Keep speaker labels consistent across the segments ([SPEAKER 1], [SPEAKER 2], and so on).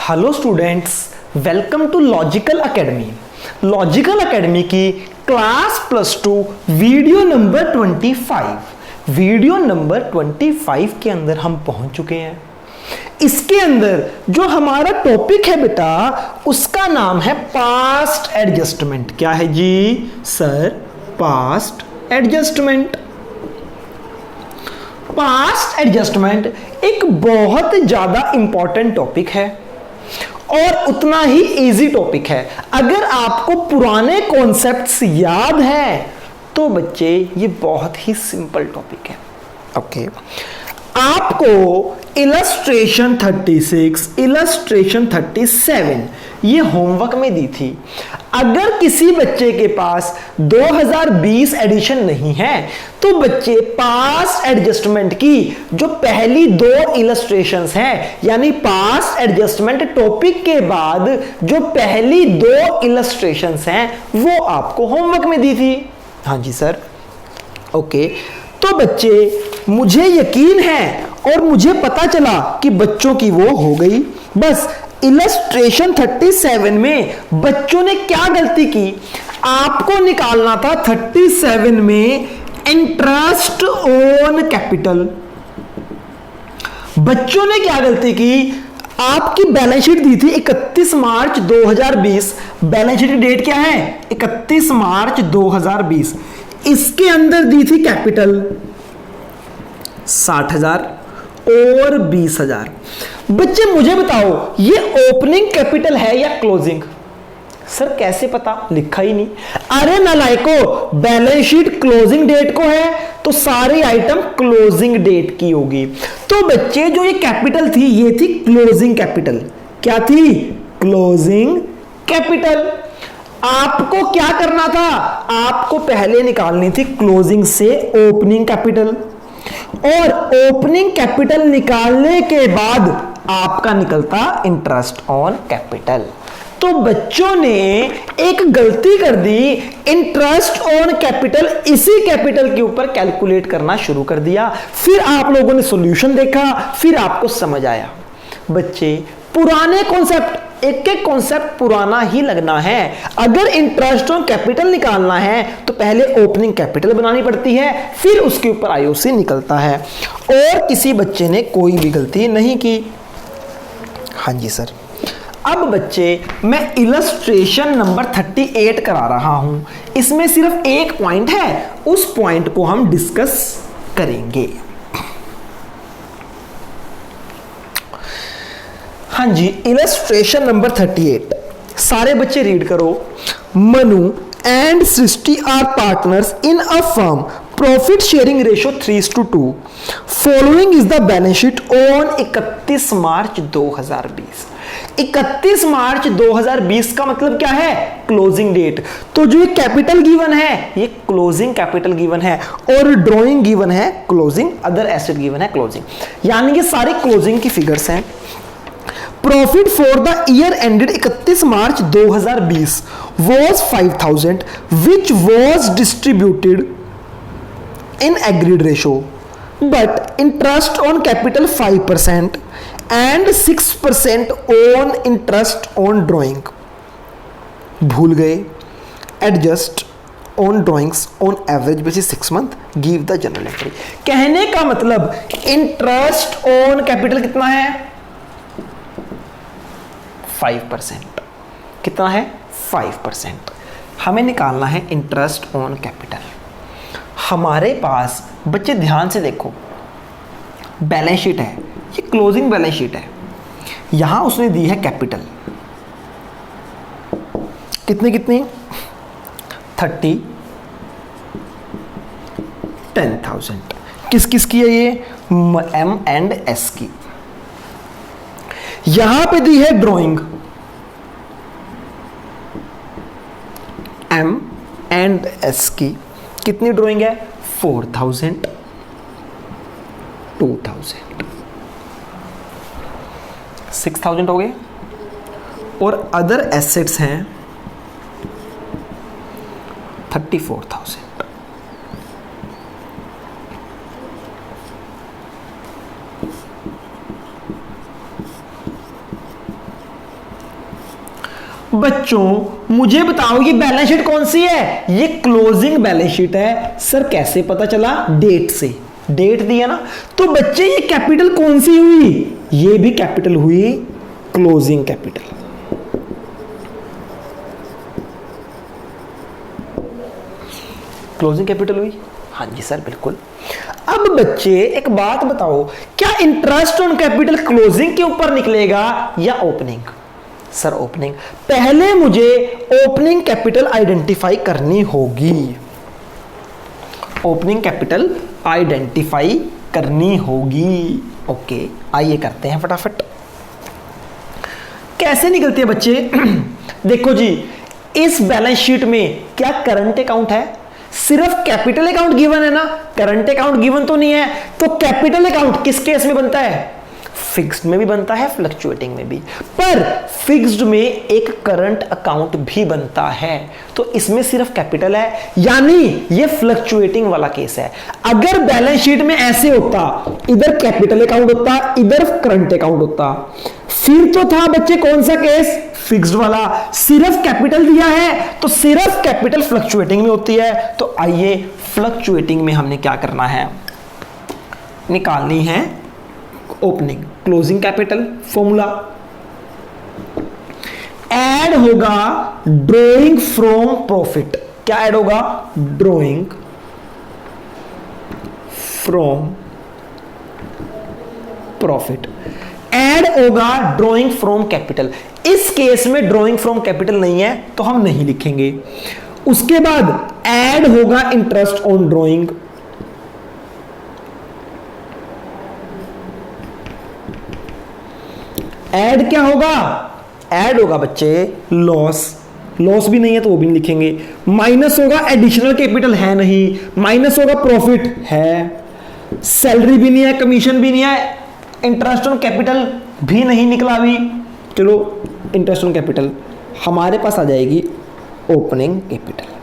[SPEAKER 1] Hello students, welcome to Logical Academy. Logical Academy की class +2 video number 25 के अंदर हम पहुंच चुके हैं। इसके अंदर जो हमारा टॉपिक है बेटा, उसका नाम है पास्ट एडजस्टमेंट। क्या है जी sir? Past adjustment. Past adjustment एक बहुत ज्यादा इंपॉर्टेंट टॉपिक है और उतना ही इजी टॉपिक है। अगर आपको पुराने कॉन्सेप्ट्स याद है तो बच्चे ये बहुत ही सिंपल टॉपिक है। ओके, आपको इलस्ट्रेशन 36, इलस्ट्रेशन 37 ये होमवर्क में दी थी। अगर किसी बच्चे के पास 2020 एडिशन नहीं है तो बच्चे पास्ट एडजस्टमेंट की जो पहली 2 इलस्ट्रेशंस हैं, यानी पास्ट एडजस्टमेंट टॉपिक के बाद जो पहली 2 इलस्ट्रेशंस हैं वो आपको होमवर्क में दी थी। हाँ जी सर। ओके, तो बच्चे मुझे यकीन है और मुझे पता चला कि बच्चों की वो हो गई। बस इलस्ट्रेशन 37 में बच्चों ने क्या गलती की, आपको निकालना था 37 में इंटरेस्ट ऑन कैपिटल। बच्चों ने क्या गलती की, आपकी बैलेंस शीट दी थी 31 मार्च 2020। बैलेंस शीट की डेट क्या है? 31 मार्च 2020। इसके अंदर दी थी कैपिटल 60,000 और 20,000। बच्चे मुझे बताओ, ये ओपनिंग कैपिटल है या क्लोजिंग? सर कैसे पता, लिखा ही नहीं। अरे नालायको, बैलेंस शीट क्लोजिंग डेट को है तो सारे आइटम क्लोजिंग डेट की होगी। तो बच्चे जो ये कैपिटल थी ये थी क्लोजिंग कैपिटल। क्या थी? Closing capital. आपको क्या करना था? आपको पहले निकालनी थी क्लोजिंग से ओपनिंग कैपिटल, और ओपनिंग कैपिटल निकालने के बाद आपका निकलता इंटरेस्ट ऑन कैपिटल। तो बच्चों ने एक गलती कर दी, इंटरेस्ट ऑन कैपिटल इसी कैपिटल के ऊपर कैलकुलेट करना शुरू कर दिया। फिर आप लोगों ने सॉल्यूशन देखा, फिर आपको समझ आया। बच्चे पुराने कॉन्सेप्ट, एक एक कॉन्सेप्ट पुराना ही लगना है। अगर इंटरेस्ट ऑन कैपिटल निकालना है तो पहले ओपनिंग कैपिटल बनानी पड़ती है, फिर उसके ऊपर आईओसी निकलता है। और किसी बच्चे ने कोई भी गलती नहीं की। हाँ जी सर। अब बच्चे मैं इलस्ट्रेशन नंबर 38 करा रहा हूं। इसमें सिर्फ एक पॉइंट है, उस पॉइंट को हम डिस्कस करेंगे। हाँ जी, इलस्ट्रेशन नंबर 38। सारे बच्चे रीड करो। Manu and Srishti are partners in a firm, profit sharing ratio 3:2। Following is the balance sheet on 31 मार्च 2020। 31 मार्च 2020 का मतलब क्या है? Closing date. तो जो ये कैपिटल गिवन है ये क्लोजिंग कैपिटल गिवन है, और ड्रॉइंग गिवन है क्लोजिंग, अदर एसेट गिवन है क्लोजिंग, यानी कि सारे क्लोजिंग की फिगर्स हैं। Profit for the year ended 31 March 2020 was 5,000 which was distributed in agreed ratio, but interest on capital 5% and 6% on interest on drawing। भूल गए, adjust on drawings on average basis 6 month, give the journal entry। कहने का मतलब interest on capital कितना है? 5%। कितना है? 5%। हमें निकालना है इंटरेस्ट ऑन कैपिटल। हमारे पास बच्चे ध्यान से देखो, बैलेंस शीट है, ये क्लोजिंग बैलेंस शीट है। यहां उसने दी है कैपिटल कितनी कितनी? 30, 10,000। किस किस की है ये? एम एंड एस की। यहां पे दी है ड्राइंग एम एंड एस की। कितनी ड्राइंग है? 4,000, 2,000, 6,000 हो गए। और अदर एसेट्स हैं 34,000। बच्चों मुझे बताओ ये बैलेंस शीट कौन सी है? ये क्लोजिंग बैलेंस शीट है। सर कैसे पता चला? डेट से, डेट दिया ना। तो बच्चे ये कैपिटल कौन सी हुई? ये भी कैपिटल हुई, क्लोजिंग कैपिटल। क्लोजिंग कैपिटल हुई। हाँ जी सर बिल्कुल। अब बच्चे एक बात बताओ, क्या इंटरेस्ट ऑन कैपिटल क्लोजिंग के ऊपर निकलेगा या ओपनिंग? Sir opening. पहले मुझे ओपनिंग कैपिटल आइडेंटिफाई करनी होगी, ओपनिंग कैपिटल आइडेंटिफाई करनी होगी। ओके आइए करते हैं फटाफट। कैसे निकलती है बच्चे? देखो जी, इस बैलेंस शीट में क्या करंट अकाउंट है? सिर्फ कैपिटल अकाउंट गिवन है ना, करंट अकाउंट गिवन तो नहीं है। तो कैपिटल अकाउंट किस केस में बनता है? फिक्स्ड में भी बनता है, फ्लक्चुएटिंग में भी। पर फिक्स्ड में एक करंट अकाउंट भी बनता है, तो इसमें सिर्फ कैपिटल है, यानी ये फ्लक्चुएटिंग वाला केस है। अगर बैलेंस शीट में ऐसे होता, इधर कैपिटल अकाउंट होता, इधर करंट अकाउंट होता, फिर तो था बच्चे कौन सा केस? फिक्स्ड वाला। सिर्फ कैपिटल दिया है तो सिर्फ कैपिटल फ्लक्चुएटिंग में होती है। तो आइए फ्लक्चुएटिंग में हमने क्या करना है, निकालनी है opening. Closing capital formula add होगा ड्रॉइंग फ्रॉम प्रॉफिट। क्या ऐड होगा? Drawing from profit. ऐड होगा ड्रॉइंग फ्रॉम कैपिटल। इस केस में ड्रॉइंग फ्रॉम कैपिटल नहीं है तो हम नहीं लिखेंगे। उसके बाद ऐड होगा इंटरेस्ट ऑन ड्रॉइंग। ऐड क्या होगा? ऐड होगा बच्चे लॉस। लॉस भी नहीं है तो वो भी नहीं लिखेंगे। माइनस होगा एडिशनल कैपिटल, है नहीं। माइनस होगा प्रॉफिट, है। सैलरी भी नहीं है, कमीशन भी नहीं है, इंटरेस्ट ऑन कैपिटल भी नहीं निकला अभी। चलो इंटरेस्ट ऑन कैपिटल हमारे पास आ जाएगी ओपनिंग कैपिटल।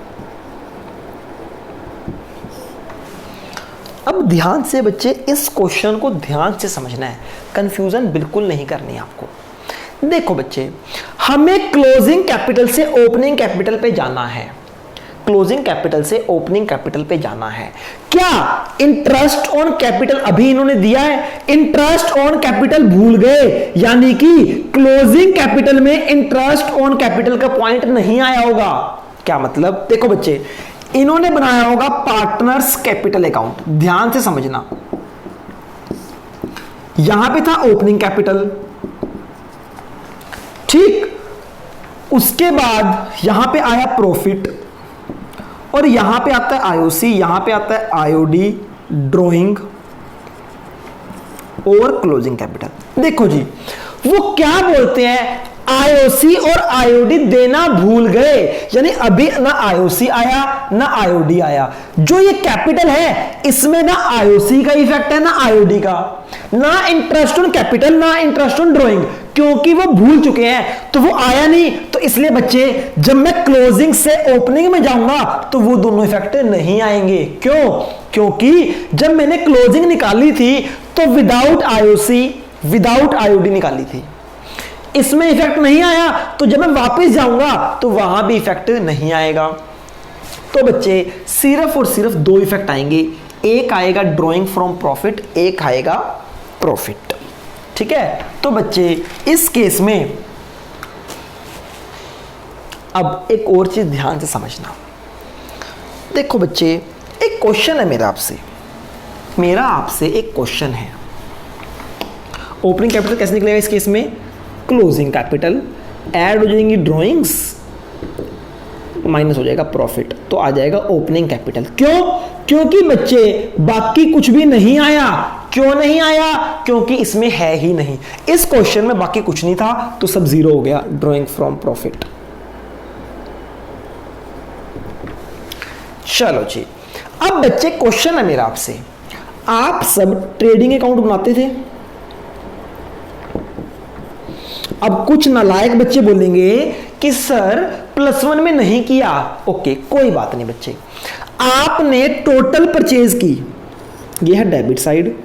[SPEAKER 1] अब ध्यान से बच्चे इस क्वेश्चन को ध्यान से समझना है, कंफ्यूजन बिल्कुल नहीं करनी आपको। देखो बच्चे, हमें क्लोजिंग कैपिटल से ओपनिंग कैपिटल पे जाना है, क्लोजिंग कैपिटल से ओपनिंग कैपिटल पे जाना है। क्या इंटरेस्ट ऑन कैपिटल अभी इन्होंने दिया है? इंटरेस्ट ऑन कैपिटल भूल गए, यानी कि क्लोजिंग कैपिटल में इंटरेस्ट ऑन कैपिटल का पॉइंट नहीं आया होगा। क्या मतलब? देखो बच्चे, इन्होंने बनाया होगा पार्टनर्स कैपिटल अकाउंट। ध्यान से समझना, यहां पे था ओपनिंग कैपिटल, ठीक। उसके बाद यहां पे आया प्रॉफिट, और यहां पे आता है आईओसी, यहां पे आता है आईओडी, ड्रॉइंग और क्लोजिंग कैपिटल। देखो जी, वो क्या बोलते हैं, आईओसी और आईओडी देना भूल गए, यानी अभी ना आईओसी आया ना आईओडी आया। जो ये कैपिटल है इसमें ना आईओसी का इफेक्ट है ना आईओडी का, ना इंटरेस्ट ऑन कैपिटल ना इंटरेस्ट ऑन ड्रॉइंग, क्योंकि वो भूल चुके हैं तो वो आया नहीं। तो इसलिए बच्चे जब मैं क्लोजिंग से ओपनिंग में जाऊंगा तो वो दोनों इफेक्ट नहीं आएंगे। क्यों? क्योंकि जब मैंने क्लोजिंग निकाली थी तो विदाउट आईओसी विदाउट आईओडी निकाली थी, इसमें इफेक्ट नहीं आया। तो जब मैं वापस जाऊंगा तो वहां भी इफेक्ट नहीं आएगा। तो बच्चे सिर्फ और सिर्फ दो इफेक्ट आएंगे, एक आएगा ड्रॉइंग फ्रॉम प्रॉफिट, एक आएगा प्रॉफिट, ठीक है। तो बच्चे इस केस में अब एक और चीज ध्यान से समझना। देखो बच्चे, एक क्वेश्चन है मेरा आपसे एक क्वेश्चन है, ओपनिंग कैपिटल कैसे निकलेगा इस केस में? क्लोजिंग कैपिटल, ऐड हो जाएंगी ड्रॉइंग्स, माइनस हो जाएगा प्रॉफिट, तो आ जाएगा ओपनिंग कैपिटल। क्यों? क्योंकि बच्चे बाकी कुछ भी नहीं आया। क्यों नहीं आया? क्योंकि इसमें है ही नहीं। इस क्वेश्चन में बाकी कुछ नहीं था तो सब जीरो हो गया, ड्रॉइंग फ्रॉम प्रॉफिट। चलो जी, अब बच्चे क्वेश्चन है मेरा आपसे, आप सब ट्रेडिंग अकाउंट बनाते थे? अब कुछ नालायक बच्चे बोलेंगे कि सर +1 में नहीं किया। ओके, कोई बात नहीं बच्चे, आपने टोटल परचेज की, ये है डेबिट साइड,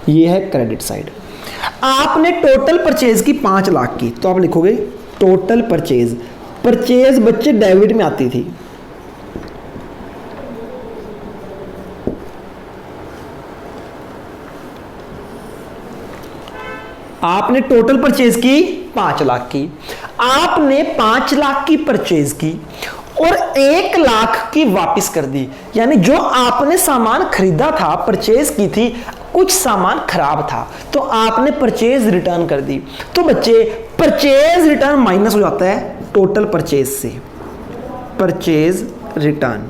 [SPEAKER 1] ये है क्रेडिट साइड। आपने टोटल परचेज की 5 लाख की, तो आप लिखोगे टोटल परचेज, परचेज बच्चे डेबिट में आती थी, आपने टोटल परचेज की 5 लाख की, आपने 5 लाख की परचेज की और 1 लाख की वापस कर दी, यानी जो आपने सामान खरीदा था, परचेज की थी, कुछ सामान खराब था तो आपने परचेज रिटर्न कर दी। तो बच्चे परचेज रिटर्न माइनस हो जाता है टोटल परचेज से, परचेज रिटर्न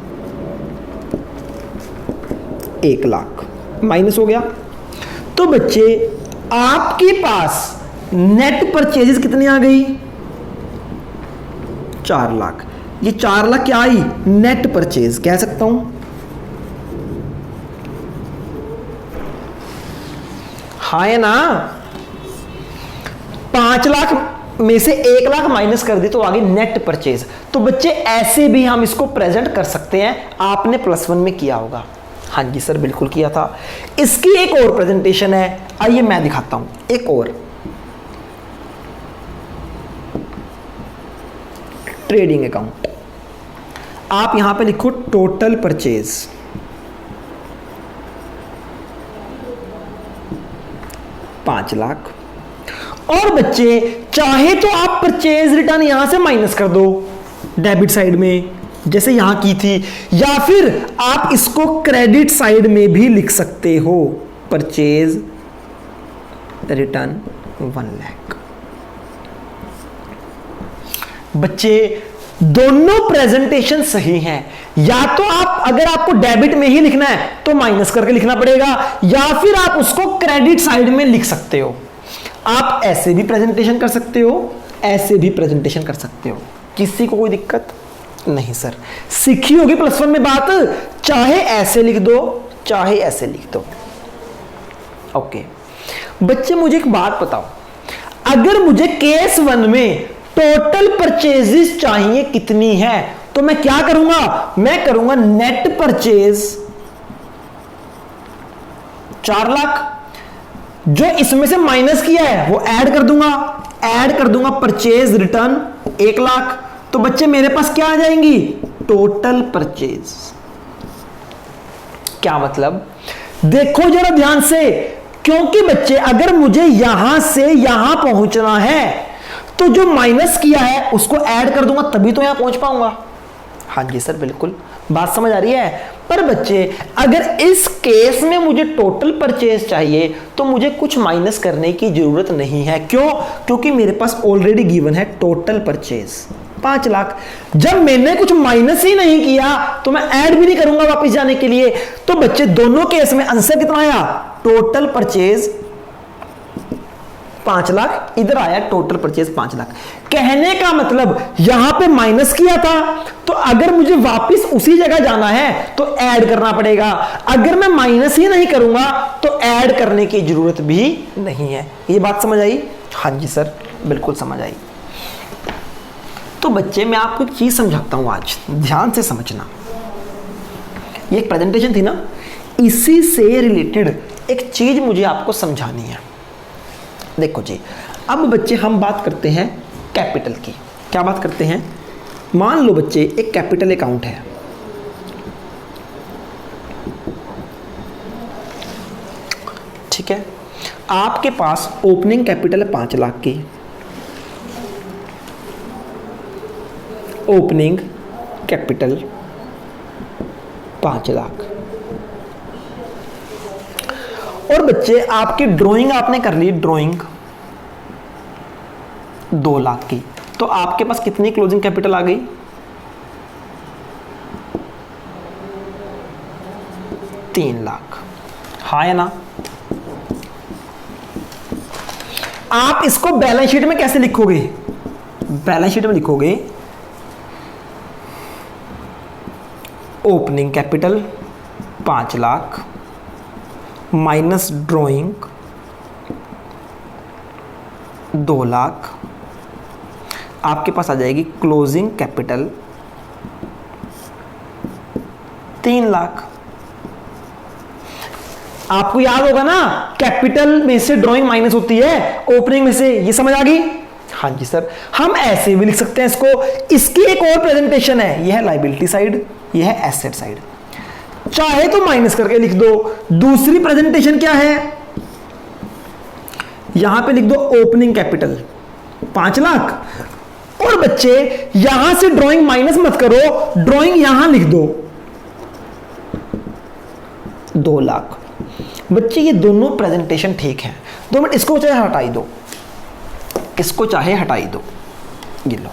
[SPEAKER 1] 1 लाख माइनस हो गया। तो बच्चे आपके पास नेट परचेजेस कितनी आ गई? 4 लाख। ये 4 लाख क्या आई? नेट परचेज कह सकता हूं। हाँ है ना? 5 लाख में से 1 लाख माइनस कर दी तो आगे नेट परचेज। तो बच्चे ऐसे भी हम इसको प्रेजेंट कर सकते हैं, आपने +1 में किया होगा। हाँ जी सर बिल्कुल किया था। इसकी एक और प्रेजेंटेशन है, आइए मैं दिखाता हूं एक और। ट्रेडिंग अकाउंट, आप यहां पे लिखो टोटल परचेज, $5 लाख। और बच्चे चाहे तो आप परचेज रिटर्न यहां से माइनस कर दो डेबिट साइड में जैसे यहां की थी, या फिर आप इसको क्रेडिट साइड में भी लिख सकते हो, परचेज रिटर्न 1 लाख। बच्चे दोनों प्रेजेंटेशन सही हैं। या तो आप अगर आपको डेबिट में ही लिखना है तो माइनस करके लिखना पड़ेगा, या फिर आप उसको क्रेडिट साइड में लिख सकते हो। आप ऐसे भी प्रेजेंटेशन कर सकते हो, ऐसे भी प्रेजेंटेशन कर सकते हो, किसी को कोई दिक्कत नहीं सर। सीखी होगी +1 में बात, चाहे ऐसे लिख दो चाहे ऐसे लिख दो। ओके बच्चे मुझे एक बात बताओ, अगर मुझे केस 1 में टोटल परचेजेस चाहिए कितनी है तो मैं क्या करूंगा? मैं करूंगा नेट परचेज 4 लाख, जो इसमें से माइनस किया है वो ऐड कर दूंगा, ऐड कर दूंगा परचेज रिटर्न 1 लाख। तो बच्चे मेरे पास क्या आ जाएंगी? Total purchase. क्या मतलब? देखो जरा ध्यान से, क्योंकि बच्चे अगर मुझे यहां से यहां पहुंचना है तो जो माइनस किया है उसको ऐड कर दूंगा तभी तो यहां पहुंच पाऊंगा। हाँ जी सर बिल्कुल, बात समझ आ रही है। पर बच्चे अगर इस केस में मुझे टोटल परचेज चाहिए तो मुझे कुछ माइनस करने की जरूरत नहीं है। क्यों? क्योंकि मेरे पास ऑलरेडी गिवन है टोटल परचेज 5 लाख। जब मैंने कुछ माइनस ही नहीं किया तो मैं ऐड भी नहीं करूंगा वापस जाने के लिए। तो बच्चे दोनों केस में आंसर कितना आया? टोटल परचेज 5 लाख, इधर आया टोटल परचेज 5 लाख। कहने का मतलब यहां पे माइनस किया था तो अगर मुझे वापस उसी जगह जाना है तो ऐड करना पड़ेगा। अगर मैं माइनस ही नहीं करूंगा तो ऐड करने की जरूरत भी नहीं है। ये बात समझ आई? हाँ जी सर बिल्कुल समझ आई। तो बच्चे मैं आपको एक चीज समझाता हूं, आज ध्यान से समझना। ये एक प्रेजेंटेशन थी ना, इसी से रिलेटेड एक चीज मुझे आपको समझानी है। देखो जी, अब बच्चे हम बात करते हैं कैपिटल की। क्या बात करते हैं? मान लो बच्चे एक कैपिटल अकाउंट है, ठीक है। आपके पास ओपनिंग कैपिटल 5 लाख की, ओपनिंग कैपिटल 5 लाख। और बच्चे आपकी ड्राइंग आपने कर ली, ड्राइंग 2 लाख की, तो आपके पास कितनी क्लोजिंग कैपिटल आ गई? 3 लाख। हाँ है ना? आप इसको बैलेंस शीट में कैसे लिखोगे? बैलेंस शीट में लिखोगे opening capital 5 lakh minus drawing 2 lakh, आपके पास आ जाएगी क्लोजिंग कैपिटल 3 लाख। आपको याद होगा ना, कैपिटल में से ड्राइंग माइनस होती है ओपनिंग में से, ये समझ आ गई? हाँ जी सर, हम ऐसे भी लिख सकते हैं इसको। इसकी एक और प्रेजेंटेशन है, यह है लायबिलिटी साइड, यह है एसेट साइड। चाहे तो माइनस करके लिख दो। दूसरी प्रेजेंटेशन क्या है, यहां पे लिख दो ओपनिंग कैपिटल 5 लाख, और बच्चे यहां से ड्राइंग माइनस मत करो, ड्राइंग यहां लिख दो 2 लाख। बच्चे ये दोनों प्रेजेंटेशन ठीक है, 2 मिनट इसको चाहे हटाई दो, इसको चाहे हटाई दो, ये लो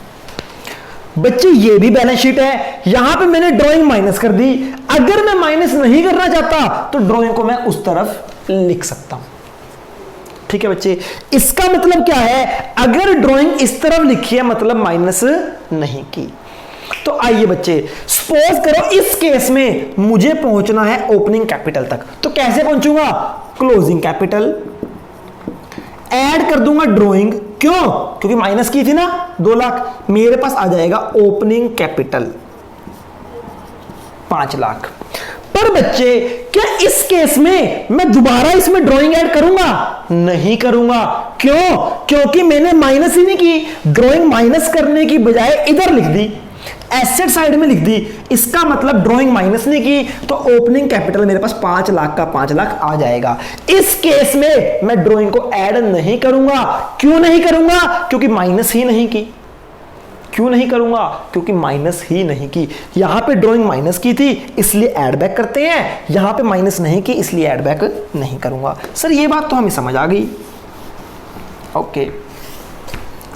[SPEAKER 1] बच्चे, ये भी बैलेंस शीट है। यहां पे मैंने ड्राइंग माइनस कर दी, अगर मैं माइनस नहीं करना चाहता तो ड्राइंग को मैं उस तरफ लिख सकता हूं। ठीक है बच्चे, इसका मतलब क्या है, अगर ड्राइंग इस तरफ लिखी है मतलब माइनस नहीं की। तो आइए बच्चे, सपोज करो इस केस में मुझे पहुंचना है ओपनिंग कैपिटल तक, तो कैसे पहुंचूंगा, क्लोजिंग कैपिटल ऐड कर दूंगा ड्राइंग, क्यों, क्योंकि माइनस की थी ना 2 लाख, मेरे पास आ जाएगा ओपनिंग कैपिटल 5 लाख। पर बच्चे क्या इस केस में मैं दोबारा इसमें ड्राइंग ऐड करूंगा, नहीं करूंगा, क्यों, क्योंकि मैंने माइनस ही नहीं की, ड्राइंग माइनस करने की बजाय इधर लिख दी, एसेट साइड में लिख दी, इसका मतलब ड्राइंग माइनस नहीं की, तो ओपनिंग कैपिटल मेरे पास 5 लाख का 5 लाख आ जाएगा। इस केस में मैं ड्राइंग को ऐड नहीं करूंगा, क्यों नहीं करूंगा, क्योंकि माइनस ही नहीं की। क्यों नहीं करूंगा, क्योंकि माइनस ही नहीं की। यहां पे ड्राइंग माइनस की थी इसलिए ऐड बैक करते हैं, यहां पे माइनस नहीं की इसलिए ऐड बैक नहीं करूंगा। सर ये बात तो हमें समझ आ गई, ओके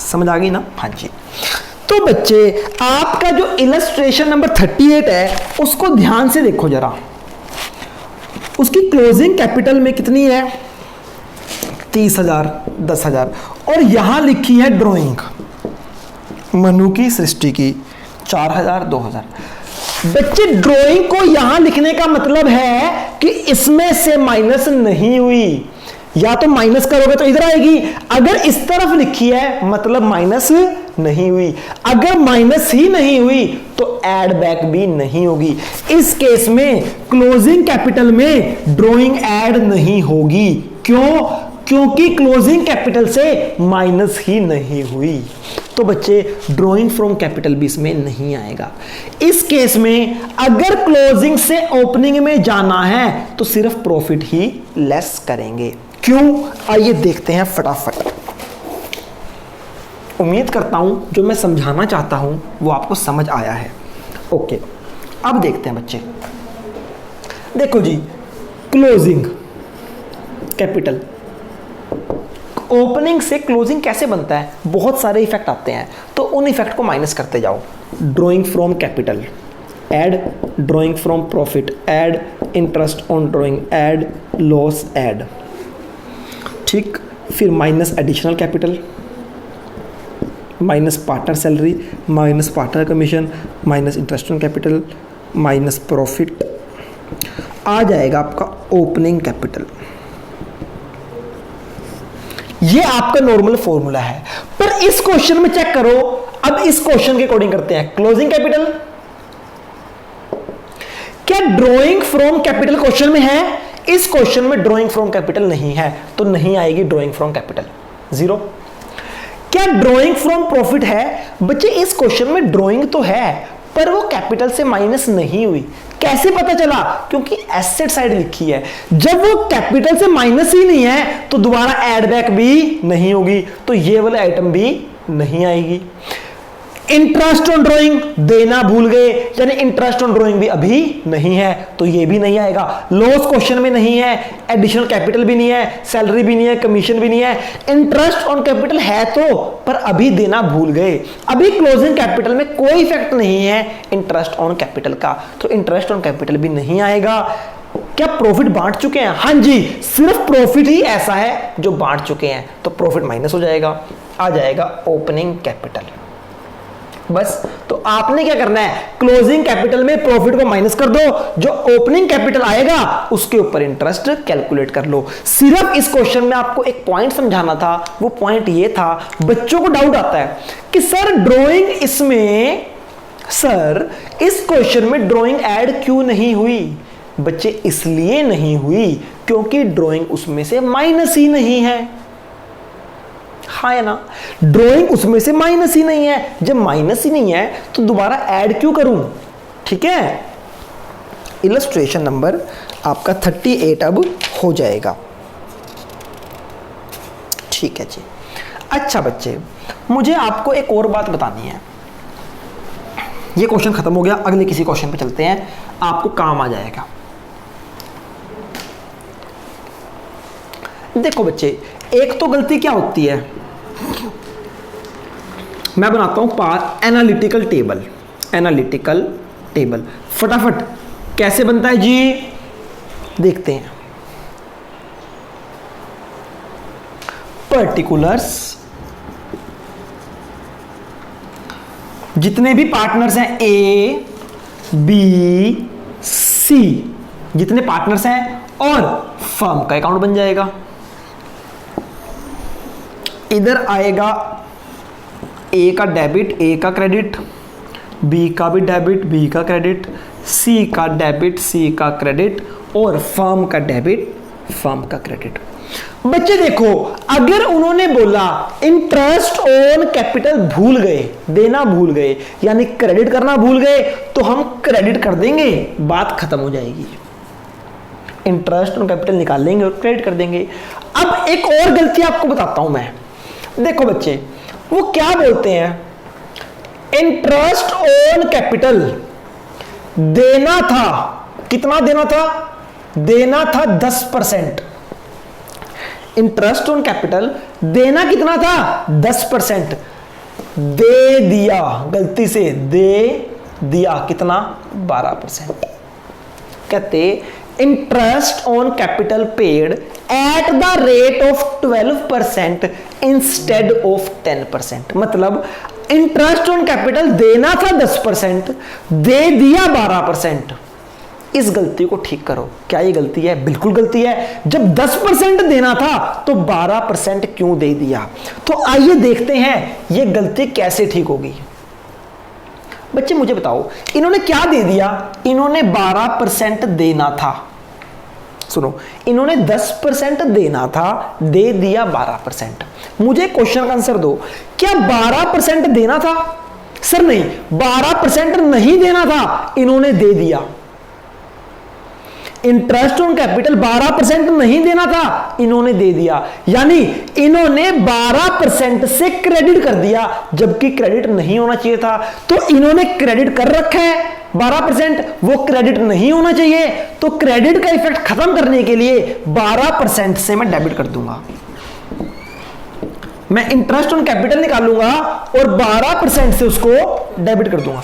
[SPEAKER 1] समझ आ गई ना, हाँ जी। तो बच्चे आपका जो इलस्ट्रेशन नंबर 38 है उसको ध्यान से देखो जरा, उसकी क्लोजिंग कैपिटल में कितनी है, 30,000, 10,000, और यहां लिखी है ड्राइंग मनु की सृष्टि की 4,000, 2,000। बच्चे ड्राइंग को यहां लिखने का मतलब है कि इसमें से माइनस नहीं हुई, या तो माइनस करोगे तो इधर आएगी, अगर इस तरफ लिखी है मतलब माइनस नहीं हुई, अगर माइनस ही नहीं हुई तो ऐड बैक भी नहीं होगी। इस केस में क्लोजिंग कैपिटल में ड्राइंग ऐड नहीं होगी, क्यों, क्योंकि क्लोजिंग कैपिटल से माइनस ही नहीं हुई। तो बच्चे ड्राइंग फ्रॉम कैपिटल भी इसमें नहीं आएगा। इस केस में अगर क्लोजिंग से ओपनिंग में जाना है तो सिर्फ प्रॉफिट ही लेस करेंगे, क्यों, आइए देखते हैं फटाफट। उम्मीद करता हूं जो मैं समझाना चाहता हूं वो आपको समझ आया है। ओके, अब देखते हैं बच्चे, देखो जी, क्लोजिंग कैपिटल, ओपनिंग से क्लोजिंग कैसे बनता है, बहुत सारे इफेक्ट आते हैं, तो उन इफेक्ट को माइनस करते जाओ। Drawing from capital add, drawing from profit add, interest on drawing add, loss add, ठीक, फिर minus additional capital, minus partner salary, minus partner commission, minus interest on capital, minus profit, आ जाएगा आपका opening capital. ये आपका normal formula है, पर इस क्वेश्चन में चेक करो, अब इस क्वेश्चन के अकॉर्डिंग करते हैं। क्लोजिंग कैपिटल, क्या ड्राइंग फ्रॉम कैपिटल क्वेश्चन में है, इस क्वेश्चन में ड्राइंग फ्रॉम कैपिटल नहीं है, तो नहीं आएगी ड्राइंग फ्रॉम कैपिटल, 0। क्या ड्राइंग फ्रॉम प्रॉफिट है, बच्चे इस क्वेश्चन में ड्राइंग तो है पर वो कैपिटल से माइनस नहीं हुई, कैसे पता चला, क्योंकि एसेट साइड लिखी है, जब वो कैपिटल से माइनस ही नहीं है तो दोबारा ऐड बैक भी नहीं होगी, तो ये वाले आइटम भी नहीं आएगी। इंटरेस्ट ऑन ड्राइंग देना भूल गए, यानी इंटरेस्ट ऑन ड्राइंग भी अभी नहीं है, तो ये भी नहीं आएगा। लॉस क्वेश्चन में नहीं है, एडिशनल कैपिटल भी नहीं है, सैलरी भी नहीं है, कमीशन भी नहीं है। इंटरेस्ट ऑन कैपिटल है तो, पर अभी देना भूल गए, अभी क्लोजिंग कैपिटल में कोई इफेक्ट नहीं है इंटरेस्ट ऑन कैपिटल का, तो इंटरेस्ट ऑन कैपिटल भी नहीं आएगा। क्या प्रॉफिट बांट चुके हैं, हाँ जी, सिर्फ प्रॉफिट ही ऐसा है जो बांट चुके हैं, तो प्रॉफिट माइनस हो जाएगा, आ जाएगा ओपनिंग कैपिटल। बस, तो आपने क्या करना है, क्लोजिंग कैपिटल में प्रॉफिट को माइनस कर दो, जो ओपनिंग कैपिटल आएगा उसके ऊपर इंटरेस्ट कैलकुलेट कर लो। सिर्फ इस क्वेश्चन में आपको एक पॉइंट समझाना था, वो पॉइंट ये था, बच्चों को डाउट आता है कि सर ड्राइंग इसमें, सर इस क्वेश्चन में ड्राइंग ऐड क्यों नहीं हुई। बच्चे इसलिए नहीं हुई क्योंकि ड्राइंग उसमें से माइनस ही नहीं है। हाँ या ना? ड्राइंग उसमें से माइनस ही नहीं है, जब माइनस ही नहीं है तो दोबारा ऐड क्यों करूं? ठीक है, इलस्ट्रेशन नंबर आपका 38 अब हो जाएगा। ठीक है जी। अच्छा बच्चे, मुझे आपको एक और बात बतानी है। ये क्वेश्चन खत्म हो गया, अगले किसी क्वेश्चन पे चलते हैं, आपको काम आ जाएगा। देखो बच्चे, एक तो गलती क्या होती है, मैं बनाता हूं एनालिटिकल टेबल। एनालिटिकल टेबल फटाफट कैसे बनता है जी, देखते हैं। पर्टिकुलर्स, जितने भी पार्टनर्स हैं ए बी सी, जितने पार्टनर्स हैं, और फर्म का अकाउंट बन जाएगा। इधर आएगा ए का डेबिट, ए का क्रेडिट, बी का भी डेबिट, बी का क्रेडिट, सी का डेबिट, सी का क्रेडिट, और फर्म का डेबिट, फर्म का क्रेडिट। बच्चे देखो, अगर उन्होंने बोला इंटरेस्ट ऑन कैपिटल भूल गए, देना भूल गए, यानी क्रेडिट करना भूल गए, तो हम क्रेडिट कर देंगे, बात खत्म हो जाएगी। इंटरेस्ट ऑन कैपिटल निकाल लेंगे और क्रेडिट कर देंगे। अब एक और गलती आपको बताता हूं मैं। देखो बच्चे, वो क्या बोलते हैं, इंटरेस्ट ऑन कैपिटल देना था, कितना देना था? देना था 10%। इंटरेस्ट ऑन कैपिटल देना कितना था? 10%। दे दिया, गलती से दे दिया कितना? 12%। कहते interest on capital paid at the rate of 12% instead of 10%। मतलब इंटरेस्ट ऑन कैपिटल देना था 10%, दे दिया 12%। इस गलती को ठीक करो। क्या ये गलती है? बिल्कुल गलती है। जब 10% देना था तो 12% क्यों दे दिया? तो आइए देखते हैं ये गलती कैसे ठीक होगी। बच्चे मुझे बताओ, इन्होंने क्या दे दिया? इन्होंने 12% देना था। सुनो, इन्होंने 10% देना था, दे दिया 12%। मुझे क्वेश्चन का आंसर दो, क्या 12% देना था? सर नहीं, 12% नहीं देना था, इन्होंने दे दिया। इंटरेस्ट ऑन कैपिटल 12% नहीं देना था, इन्होंने दे दिया, यानी इन्होंने 12% से क्रेडिट कर दिया, जबकि क्रेडिट नहीं होना चाहिए था। तो इन्होंने क्रेडिट कर रखा है 12%, वो क्रेडिट नहीं होना चाहिए, तो क्रेडिट का इफेक्ट खत्म करने के लिए 12% से मैं डेबिट कर दूंगा। मैं इंटरेस्ट ऑन कैपिटल निकालूंगा और 12% से उसको डेबिट कर दूंगा।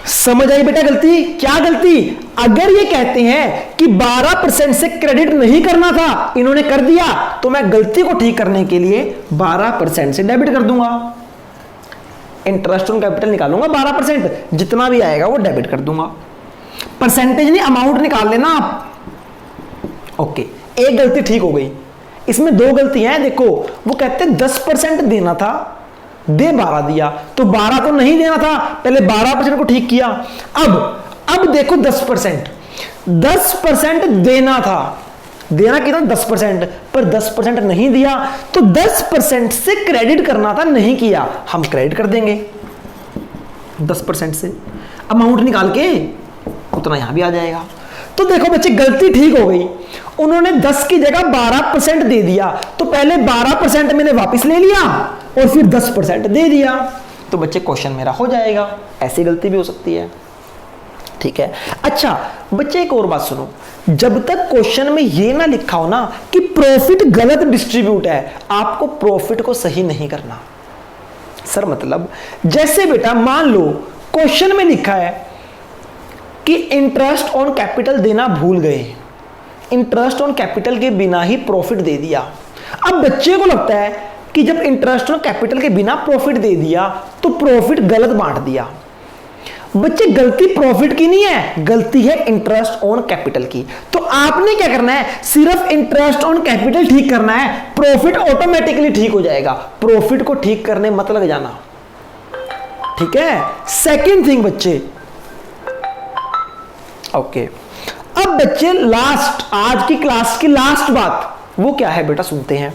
[SPEAKER 1] समझ आई बेटा गलती? क्या गलती? अगर ये कहते हैं कि 12% से क्रेडिट नहीं करना था, इन्होंने कर दिया, तो मैं गलती को ठीक करने के लिए 12% से डेबिट कर दूंगा। इंटरेस्ट ऑन कैपिटल निकालूंगा 12%, जितना भी आएगा वो डेबिट कर दूंगा। परसेंटेज नहीं, अमाउंट निकाल लेना आप। ओके, एक गलती ठीक हो गई। इसमें दो गलतियां हैं। देखो, वो कहते हैं 10% देना था, दे 12 दिया, तो 12 तो नहीं देना था, पहले 12% को ठीक किया। अब देखो 10% देना था, देना कितना? 10%, पर 10% नहीं दिया, तो 10% से क्रेडिट करना था, नहीं किया, हम क्रेडिट कर देंगे 10% से। अमाउंट निकाल के उतना यहां भी आ जाएगा। तो देखो बच्चे, गलती ठीक हो गई। उन्होंने 10 की जगह 12% दे दिया, तो पहले 12% मैंने वापस ले लिया और फिर 10% दे दिया, तो बच्चे क्वेश्चन मेरा हो जाएगा। ऐसी गलती भी हो सकती है, ठीक है। अच्छा बच्चे, एक और बात सुनो, जब तक क्वेश्चन में ये ना लिखा हो ना कि प्रॉफिट गलत डिस्ट्रीब्यूट है, आपको प्रॉफिट को सही नहीं करना। सर मतलब, जैसे बेटा मान लो क्वेश्चन में लिखा है कि इंटरेस्ट ऑन कैपिटल देना भूल गए, इंटरेस्ट ऑन कैपिटल के बिना ही प्रॉफिट दे दिया। अब बच्चे को लगता है कि जब इंटरेस्ट ऑन कैपिटल के बिना प्रॉफिट दे दिया तो प्रॉफिट गलत बांट दिया। बच्चे, गलती प्रॉफिट की नहीं है, गलती है इंटरेस्ट ऑन कैपिटल की। तो आपने क्या करना है? सिर्फ इंटरेस्ट ऑन कैपिटल ठीक करना है, प्रॉफिट ऑटोमेटिकली ठीक हो जाएगा। प्रॉफिट को ठीक करने मत लग जाना, ठीक है। सेकंड थिंग बच्चे, ओके, अब बच्चे लास्ट, आज की क्लास की लास्ट बात वो क्या है बेटा, सुनते हैं।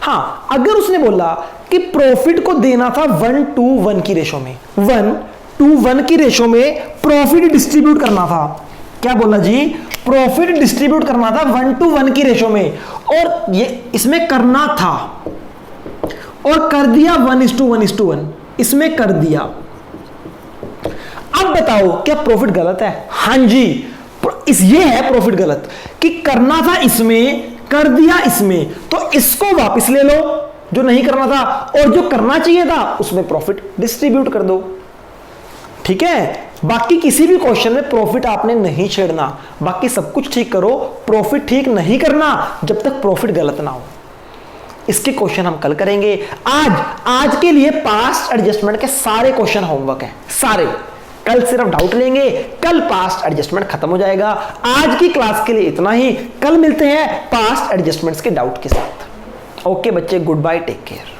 [SPEAKER 1] हाँ, अगर उसने बोला कि प्रॉफिट को देना था 1:1 की रेशो में, 1:1 की रेशो में प्रॉफिट डिस्ट्रीब्यूट करना था। क्या बोला जी, प्रॉफिट डिस्ट्रीब्यूट करना था 1:1 की रेशो में, और ये इसमें करना था और कर दिया 1:1 इसमें कर दिया। अब बताओ क्या प्रॉफिट गलत है? हां जी, ये है प्रॉफिट गलत कि करना था इसमें, कर दिया इसमें, तो इसको वापस ले लो जो नहीं करना था, और जो करना चाहिए था उसमें प्रॉफिट डिस्ट्रीब्यूट कर दो। ठीक है, बाकी किसी भी क्वेश्चन में प्रॉफिट आपने नहीं छेड़ना, बाकी सब कुछ ठीक करो, प्रॉफिट ठीक नहीं करना जब तक प्रॉफिट गलत ना हो। इसके क्वेश्चन हम कल करेंगे। आज के लिए पास्ट एडजस्टमेंट के सारे क्वेश्चन होमवर्क हैं, सारे। कल सिर्फ डाउट लेंगे, कल पास्ट एडजस्टमेंट खत्म हो जाएगा। आज की क्लास के लिए इतना ही, कल मिलते हैं पास्ट एडजस्टमेंट्स के डाउट के साथ। ओके बच्चे, गुड बाय, टेक केयर।